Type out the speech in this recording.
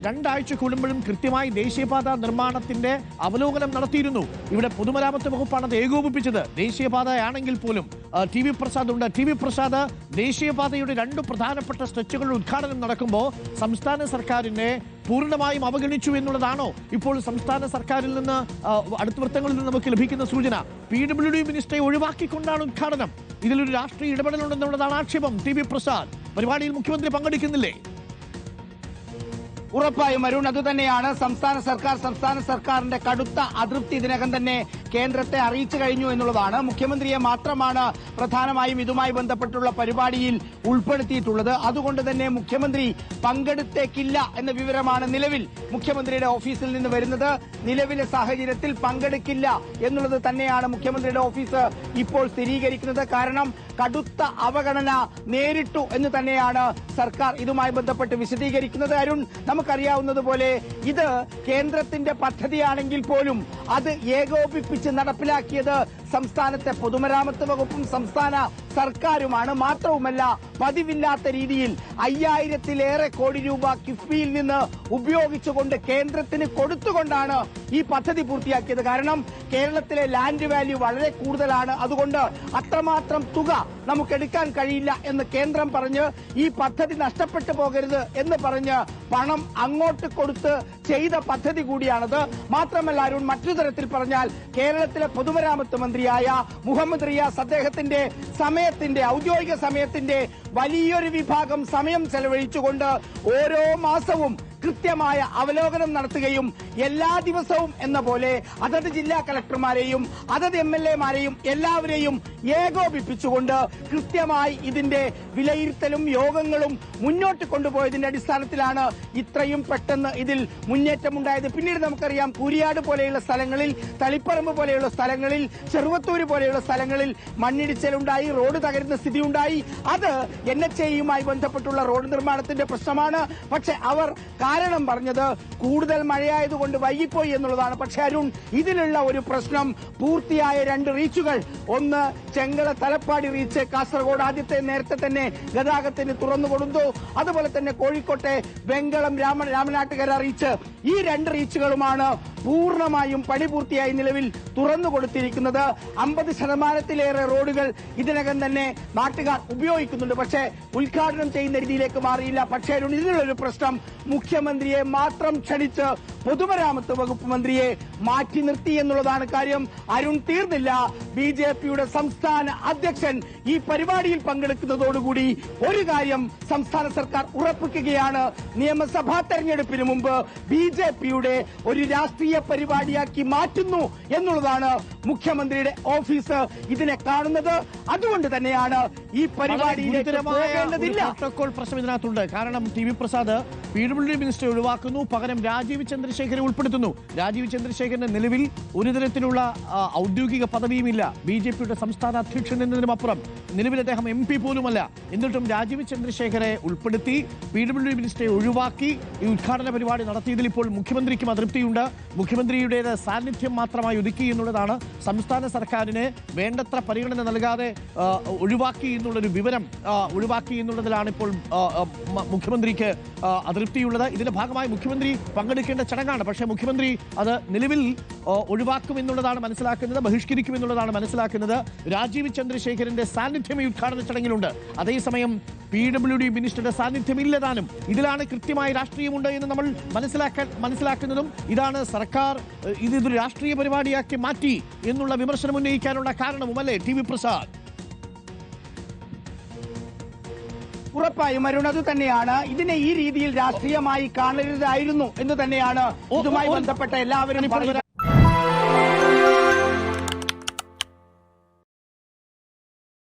രണ്ടാഴ്ച കൂടുമ്പോഴും കൃത്യമായി ദേശീയപാത നിർമ്മാണത്തിന്റെ അവലോകനം നടത്തിയിരുന്നു. ഇവിടെ പൊതുമരാമത്ത് വകുപ്പാണ് അത് ഏകോപിപ്പിച്ചത്. ദേശീയപാതയാണെങ്കിൽ പോലും ടി വി പ്രസാദ് ഉണ്ട്. ടി വി പ്രസാദ്, ദേശീയപാതയുടെ രണ്ട് പ്രധാനപ്പെട്ട സ്ട്രെച്ചുകളുടെ ഉദ്ഘാടനം നടക്കുമ്പോൾ സംസ്ഥാന സർക്കാരിനെ പൂർണ്ണമായും അവഗണിച്ചു എന്നുള്ളതാണോ ഇപ്പോൾ സംസ്ഥാന സർക്കാരിൽ നിന്ന് അടുത്ത വൃത്തങ്ങളിൽ നിന്ന് നമുക്ക് ലഭിക്കുന്ന സൂചന? PWD മിനിസ്റ്ററെ ഒഴിവാക്കിക്കൊണ്ടാണ് ഉദ്ഘാടനം. ഇതിലൊരു രാഷ്ട്രീയ ഇടപെടലുണ്ടെന്നുള്ളതാണ് ആക്ഷേപം. ടി വി പ്രസാദ്, പരിപാടിയിൽ മുഖ്യമന്ത്രി പങ്കെടുക്കുന്നില്ലേ? ഉറപ്പായും അരുൺ, അതുതന്നെയാണ് സംസ്ഥാന സർക്കാരിന്റെ കടുത്ത അതൃപ്തി ഇതിനകം തന്നെ കേന്ദ്രത്തെ അറിയിച്ചു കഴിഞ്ഞു എന്നുള്ളതാണ്. മുഖ്യമന്ത്രിയെ മാത്രമാണ് പ്രധാനമായും ഇതുമായി ബന്ധപ്പെട്ടുള്ള പരിപാടിയിൽ ഉൾപ്പെടുത്തിയിട്ടുള്ളത്. അതുകൊണ്ട് തന്നെ മുഖ്യമന്ത്രി പങ്കെടുത്തേക്കില്ല എന്ന വിവരമാണ് നിലവിൽ മുഖ്യമന്ത്രിയുടെ ഓഫീസിൽ നിന്ന് വരുന്നത്. നിലവിലെ സാഹചര്യത്തിൽ പങ്കെടുക്കില്ല എന്നുള്ളത് തന്നെയാണ് മുഖ്യമന്ത്രിയുടെ ഓഫീസ് ഇപ്പോൾ സ്ഥിരീകരിക്കുന്നത്. കാരണം കടുത്ത അവഗണന നേരിട്ടു എന്ന് തന്നെയാണ് സർക്കാർ ഇതുമായി ബന്ധപ്പെട്ട് വിശദീകരിക്കുന്നത്. അരുൺ, നമുക്കറിയാവുന്നതുപോലെ ഇത് കേന്ദ്രത്തിന്റെ പദ്ധതിയാണെങ്കിൽ പോലും അത് ഏകോപിപ്പിച്ച് നടപ്പിലാക്കിയത് സംസ്ഥാനത്തെ പൊതുമരാമത്ത് വകുപ്പും സംസ്ഥാന സർക്കാരുമാണ്. മാത്രവുമല്ല, പതിവില്ലാത്ത രീതിയിൽ 5000-ലേറെ കോടി രൂപ കിഫ്ബിയിൽ നിന്ന് ഉപയോഗിച്ചുകൊണ്ട് കേന്ദ്രത്തിന് കൊടുത്തുകൊണ്ടാണ് ഈ പദ്ധതി പൂർത്തിയാക്കിയത്. കാരണം കേരളത്തിലെ ലാൻഡ് വാല്യൂ വളരെ കൂടുതലാണ്. അതുകൊണ്ട് അത്രമാത്രം തുക നമുക്ക് എടുക്കാൻ കഴിയില്ല എന്ന് കേന്ദ്രം പറഞ്ഞ് ഈ പദ്ധതി നഷ്ടപ്പെട്ടു പോകരുത് എന്ന് പറഞ്ഞ് പണം അങ്ങോട്ട് കൊടുത്ത് ചെയ്ത പദ്ധതി കൂടിയാണത്. മാത്രമല്ല അരുൺ, മറ്റൊരു തരത്തിൽ പറഞ്ഞാൽ കേരളത്തിലെ പൊതുമരാമത്ത് മന്ത്രിയായ മുഹമ്മദ് റിയാസ് അദ്ദേഹത്തിന്റെ ഔദ്യോഗിക സമയത്തിന്റെ വലിയൊരു വിഭാഗം സമയം ചെലവഴിച്ചുകൊണ്ട് ഓരോ മാസവും കൃത്യമായ അവലോകനം നടത്തുകയും എല്ലാ ദിവസവും എന്ന പോലെ അതത് ജില്ലാ കളക്ടർമാരെയും അതത് MLA-മാരെയും എല്ലാവരെയും ഏകോപിപ്പിച്ചുകൊണ്ട് കൃത്യമായി ഇതിന്റെ വിലയിരുത്തലും യോഗങ്ങളും മുന്നോട്ട് കൊണ്ടുപോയതിന്റെ അടിസ്ഥാനത്തിലാണ് ഇത്രയും പെട്ടെന്ന് ഇതിൽ മുന്നേറ്റമുണ്ടായത്. പിന്നീട് നമുക്കറിയാം, കൂരിയാട് പോലെയുള്ള സ്ഥലങ്ങളിൽ, തളിപ്പറമ്പ് പോലെയുള്ള സ്ഥലങ്ങളിൽ, ചെറുവത്തൂര് പോലെയുള്ള സ്ഥലങ്ങളിൽ മണ്ണിടിച്ചിലുണ്ടായി, റോഡ് തകരുന്ന സ്ഥിതിയുണ്ടായി. അത് NHAയുമായി ബന്ധപ്പെട്ടുള്ള റോഡ് നിർമ്മാണത്തിന്റെ പ്രശ്നമാണ്. പക്ഷെ അവർ കാരണം പറഞ്ഞത് കൂടുതൽ മഴയായതുകൊണ്ട് വൈകിപ്പോയി എന്നുള്ളതാണ്. പക്ഷെ അരുൺ, ഇതിലുള്ള ഒരു പ്രശ്നം പൂർത്തിയായ 2 റീച്ചുകൾ, ഒന്ന് ചെങ്കള തലപ്പാടി റീച്ച് കാസർഗോഡ് നേരത്തെ തന്നെ ഗതാഗതത്തിന് തുറന്നുകൊടുത്തു. അതുപോലെ തന്നെ കോഴിക്കോട്ടെ വെങ്കളം രാമനാട്ടുകര റീച്ച്, ഈ 2 റീച്ചുകളുമാണ് പൂർണ്ണമായും പണി പൂർത്തിയായി നിലവിൽ തുറന്നുകൊടുത്തിരിക്കുന്നത്. 50%-ലേറെ റോഡുകൾ ഇതിനകം തന്നെ നാട്ടുകാർ ഉപയോഗിക്കുന്നുണ്ട്. പക്ഷേ ഉദ്ഘാടനം ചെയ്യുന്ന രീതിയിലേക്ക് മാറിയില്ല. പക്ഷേ ഇതിനുള്ളൊരു പ്രശ്നം മുഖ്യമന്ത്രിയെ മാത്രം ക്ഷണിച്ച് പൊതുമരാമത്ത് വകുപ്പ് മന്ത്രിയെ മാറ്റി നിർത്തി എന്നുള്ളതാണ് കാര്യം. അരുൺ, തീർന്നില്ല. BJPയുടെ സംസ്ഥാന അധ്യക്ഷൻ ഈ പരിപാടിയിൽ പങ്കെടുക്കുന്നതോടുകൂടി ഒരു കാര്യം സംസ്ഥാന സർക്കാർ ഉറപ്പിക്കുകയാണ്: നിയമസഭാ തെരഞ്ഞെടുപ്പിന് മുമ്പ് BJPയുടെ ഒരു രാഷ്ട്രീയ പരിപാടിയാക്കി മാറ്റുന്നു എന്നുള്ളതാണ് മുഖ്യമന്ത്രിയുടെ ഓഫീസ് ഇതിനെ കാണുന്നത്. അതുകൊണ്ട് തന്നെയാണ് ഈ പരിപാടിയിലേക്ക് പോകേണ്ടതില്ല. പ്രോട്ടോകോൾ പ്രശ്നം ഇതിനകത്തുണ്ട്. കാരണം ടി വി പ്രസാദ് PWD മിനിസ്റ്ററെ ഒഴിവാക്കുന്നു, പകരം രാജീവ് ചന്ദ്രശേഖരെ ഉൾപ്പെടുത്തുന്നു. രാജീവ് ചന്ദ്രശേഖരന് നിലവിൽ ഒരു തരത്തിലുള്ള ഔദ്യോഗിക പദവിയുമില്ല. BJPയുടെ സംസ്ഥാന അധ്യക്ഷൻ എന്നതിനുമപ്പുറം നിലവിൽ അദ്ദേഹം MP പോലുമല്ല. എന്നിട്ടും രാജീവ് ചന്ദ്രശേഖരെ ഉൾപ്പെടുത്തി PWD മിനിസ്റ്ററെ ഒഴിവാക്കി ഈ ഉദ്ഘാടന പരിപാടി നടത്തിയതിൽ ഇപ്പോൾ മുഖ്യമന്ത്രിക്കും അതൃപ്തിയുണ്ട്. മുഖ്യമന്ത്രിയുടേത് സാന്നിധ്യം മാത്രമായി ഒതുക്കി എന്നുള്ളതാണ്. സംസ്ഥാന സർക്കാരിന് വേണ്ടത്ര പരിഗണന നൽകാതെ ഒഴിവാക്കി എന്നുള്ളൊരു വിവരം ഒഴിവാക്കി എന്നുള്ളതിലാണ് ഇപ്പോൾ മുഖ്യമന്ത്രിക്ക് അതൃപ്തിയുള്ളത്. ഇതിന്റെ ഭാഗമായി മുഖ്യമന്ത്രി പങ്കെടുക്കേണ്ട ചടങ്ങാണ്. പക്ഷേ മുഖ്യമന്ത്രി അത് നിലവിൽ ഒഴിവാക്കുമെന്നുള്ളതാണ് മനസ്സിലാക്കുന്നത്, ബഹിഷ്കരിക്കുമെന്നുള്ളതാണ് മനസ്സിലാക്കുന്നത്. രാജീവ് ചന്ദ്രശേഖരന്റെ സാന്നിധ്യം ഈ ഉദ്ഘാടന ചടങ്ങിലുണ്ട്. അതേസമയം PWD മിനിസ്റ്ററുടെ സാന്നിധ്യമില്ലതാനും. ഇതിലാണ് കൃത്യമായ രാഷ്ട്രീയമുണ്ട് എന്ന് നമ്മൾ മനസ്സിലാക്കുന്നതും. ഇതാണ് സർക്കാർ ഇതൊരു രാഷ്ട്രീയ പരിപാടിയാക്കി മാറ്റി എന്നുള്ള വിമർശനം ഉന്നയിക്കാനുള്ള കാരണവുമല്ലേ ടി വി പ്രസാദ്? ഉറപ്പായും അരുൺ, അത് തന്നെയാണ്. ഇതിനെ ഈ രീതിയിൽ രാഷ്ട്രീയമായി കാണരുതായിരുന്നു എന്ന് തന്നെയാണ് ഇതുമായി ബന്ധപ്പെട്ട എല്ലാവരും പറയുന്നത്.